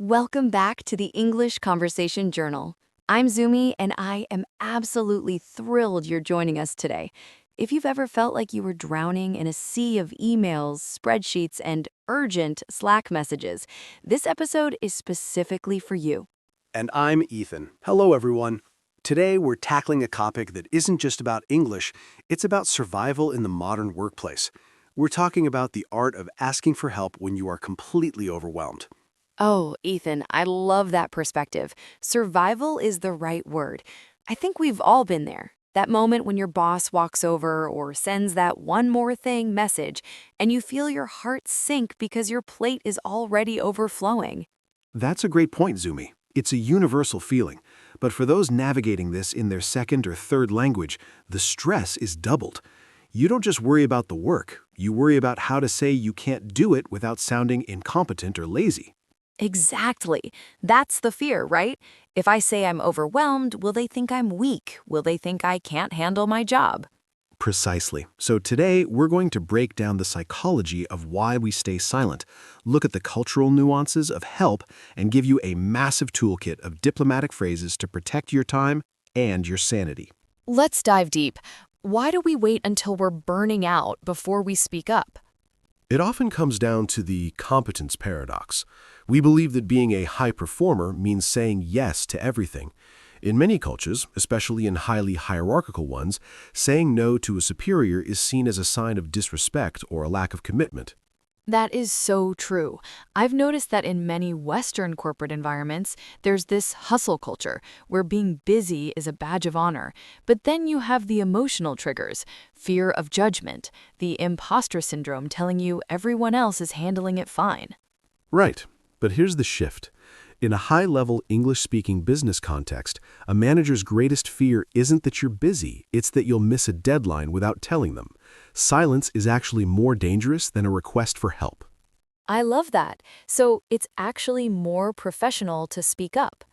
Welcome back to the English Conversation Journal. I'm Zumi, and I am absolutely thrilled you're joining us today. If you've ever felt like you were drowning in a sea of emails, spreadsheets, and urgent Slack messages, this episode is specifically for you. And I'm Ethan. Hello, everyone. Today, we're tackling a topic that isn't just about English, it's about survival in the modern workplace. We're talking about the art of asking for help when you are completely overwhelmed. Oh, Ethan, I love that perspective. Survival is the right word. I think we've all been there. That moment when your boss walks over or sends that one more thing message, and you feel your heart sink because your plate is already overflowing. That's a great point, Zumi. It's a universal feeling. But for those navigating this in their second or third language, the stress is doubled. You don't just worry about the work, you worry about how to say you can't do it without sounding incompetent or lazy. Exactly. That's the fear, right? If I say I'm overwhelmed, will they think I'm weak? Will they think I can't handle my job? Precisely. So today, we're going to break down the psychology of why we stay silent, look at the cultural nuances of help, and give you a massive toolkit of diplomatic phrases to protect your time and your sanity. Let's dive deep. Why do we wait until we're burning out before we speak up? It often comes down to the competence paradox. We believe that being a high performer means saying yes to everything. In many cultures, especially in highly hierarchical ones, saying no to a superior is seen as a sign of disrespect or a lack of commitment. That is so true. I've noticed that in many Western corporate environments, there's this hustle culture where being busy is a badge of honor. But then you have the emotional triggers, fear of judgment, the imposter syndrome telling you everyone else is handling it fine. Right, but here's the shift. In a high-level English-speaking business context, a manager's greatest fear isn't that you're busy, it's that you'll miss a deadline without telling them. Silence is actually more dangerous than a request for help. I love that. So it's actually more professional to speak up.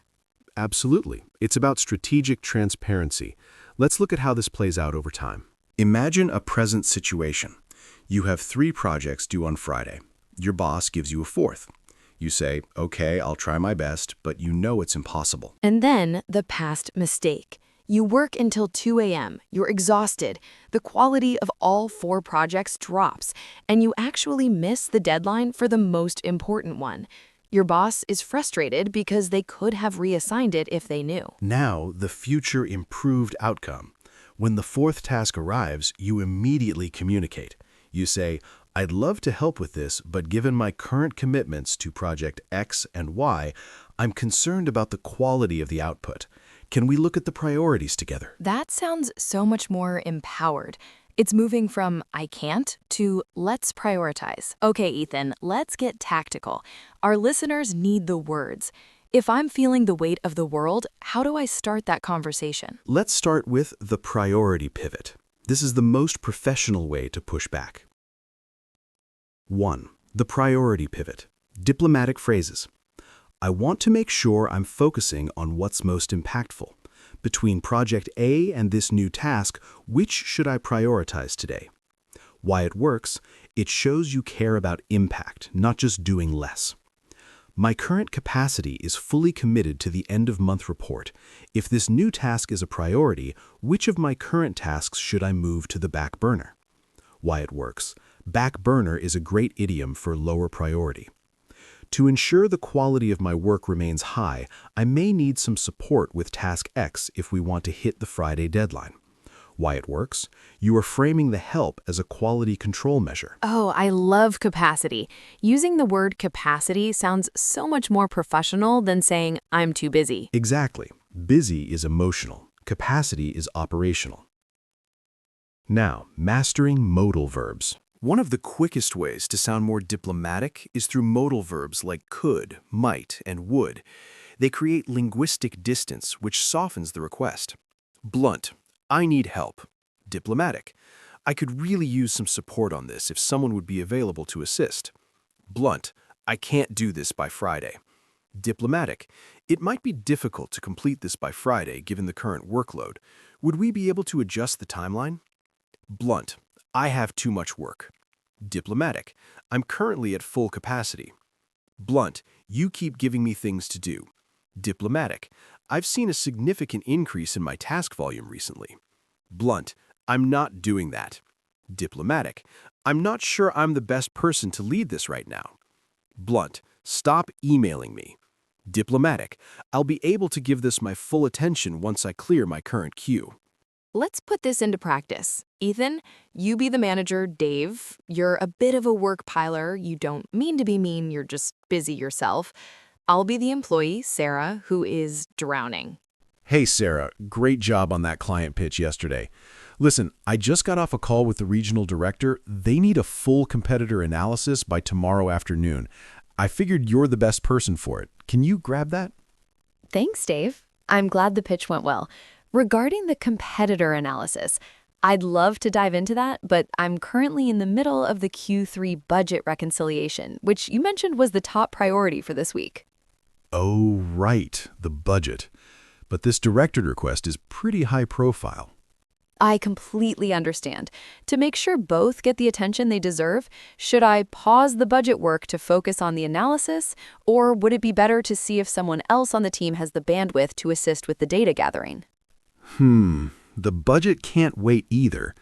Absolutely. It's about strategic transparency. Let's look at how this plays out over time. Imagine a present situation. You have 3 projects due on Friday. Your boss gives you a 4th. You say, okay, I'll try my best, but you know it's impossible. And then the past mistake. You work until 2 a.m., you're exhausted, the quality of all 4 projects drops, and you actually miss the deadline for the most important one. Your boss is frustrated because they could have reassigned it if they knew. Now, the future improved outcome. When the 4th task arrives, you immediately communicate. You say, I'd love to help with this, but given my current commitments to Project X and Y, I'm concerned about the quality of the output. Can we look at the priorities together? That sounds so much more empowered. It's moving from I can't to let's prioritize. Okay, Ethan, let's get tactical. Our listeners need the words. If I'm feeling the weight of the world, how do I start that conversation? Let's start with the priority pivot. This is the most professional way to push back. 1. The priority pivot. Diplomatic phrases. I want to make sure I'm focusing on what's most impactful. Between Project A and this new task, which should I prioritize today? Why it works, it shows you care about impact, not just doing less. My current capacity is fully committed to the end-of-month report. If this new task is a priority, which of my current tasks should I move to the back burner? Why it works. Back burner is a great idiom for lower priority. To ensure the quality of my work remains high, I may need some support with Task X if we want to hit the Friday deadline. Why it works? You are framing the help as a quality control measure. Oh, I love capacity. Using the word capacity sounds so much more professional than saying I'm too busy. Exactly. Busy is emotional. Capacity is operational. Now, mastering modal verbs. One of the quickest ways to sound more diplomatic is through modal verbs like could, might, and would. They create linguistic distance, which softens the request. Blunt, I need help. Diplomatic, I could really use some support on this if someone would be available to assist. Blunt, I can't do this by Friday. Diplomatic, it might be difficult to complete this by Friday given the current workload. Would we be able to adjust the timeline? Blunt, I have too much work. Diplomatic, I'm currently at full capacity. Blunt, you keep giving me things to do. Diplomatic, I've seen a significant increase in my task volume recently. Blunt, I'm not doing that. Diplomatic, I'm not sure I'm the best person to lead this right now. Blunt, stop emailing me. Diplomatic, I'll be able to give this my full attention once I clear my current queue. Let's put this into practice. Ethan, you be the manager. Dave, you're a bit of a work piler. You don't mean to be mean, you're just busy yourself. I'll be the employee, Sarah, who is drowning. Hey, Sarah, great job on that client pitch yesterday. Listen, I just got off a call with the regional director. They need a full competitor analysis by tomorrow afternoon. I figured you're the best person for it. Can you grab that? Thanks, Dave. I'm glad the pitch went well. Regarding the competitor analysis, I'd love to dive into that, but I'm currently in the middle of the Q3 budget reconciliation, which you mentioned was the top priority for this week. Oh, right, the budget. But this directed request is pretty high profile. I completely understand. To make sure both get the attention they deserve, should I pause the budget work to focus on the analysis, or would it be better to see if someone else on the team has the bandwidth to assist with the data gathering? The budget can't wait either.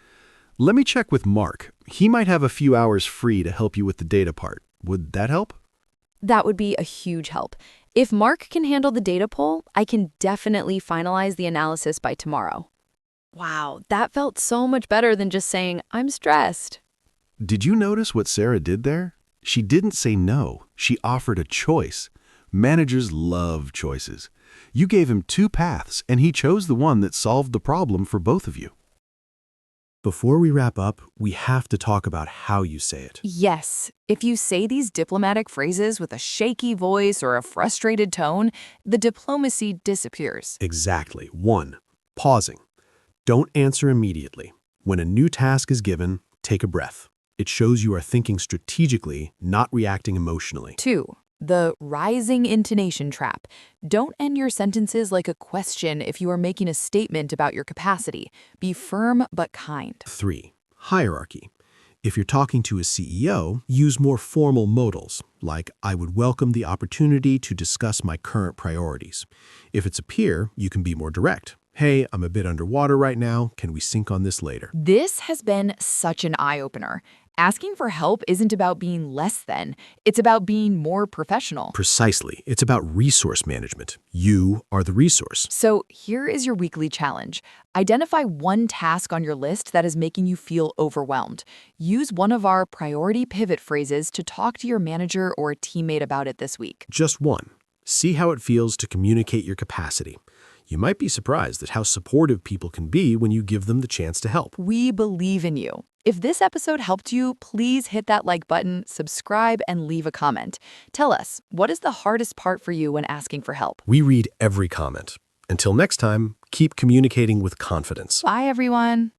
Let me check with Mark. He might have a few hours free to help you with the data part. Would that help? That would be a huge help. If Mark can handle the data pull, I can definitely finalize the analysis by tomorrow. Wow, that felt so much better than just saying, I'm stressed. Did you notice what Sarah did there? She didn't say no. She offered a choice. Managers love choices. You gave him two paths, and he chose the one that solved the problem for both of you. Before we wrap up, we have to talk about how you say it. Yes, if you say these diplomatic phrases with a shaky voice or a frustrated tone, the diplomacy disappears. Exactly. 1. Pausing. Don't answer immediately. When a new task is given, take a breath. It shows you are thinking strategically, not reacting emotionally. 2. The rising intonation trap. Don't end your sentences like a question if you are making a statement about your capacity. Be firm but kind. 3. Hierarchy. If you're talking to a CEO, use more formal modals, like I would welcome the opportunity to discuss my current priorities. If it's a peer, you can be more direct. Hey, I'm a bit underwater right now. Can we sync on this later? This has been such an eye-opener. Asking for help isn't about being less than. It's about being more professional. Precisely. It's about resource management. You are the resource. So here is your weekly challenge. Identify one task on your list that is making you feel overwhelmed. Use one of our priority pivot phrases to talk to your manager or a teammate about it this week. Just one. See how it feels to communicate your capacity. You might be surprised at how supportive people can be when you give them the chance to help. We believe in you. If this episode helped you, please hit that like button, subscribe, and leave a comment. Tell us, what is the hardest part for you when asking for help? We read every comment. Until next time, keep communicating with confidence. Bye, everyone.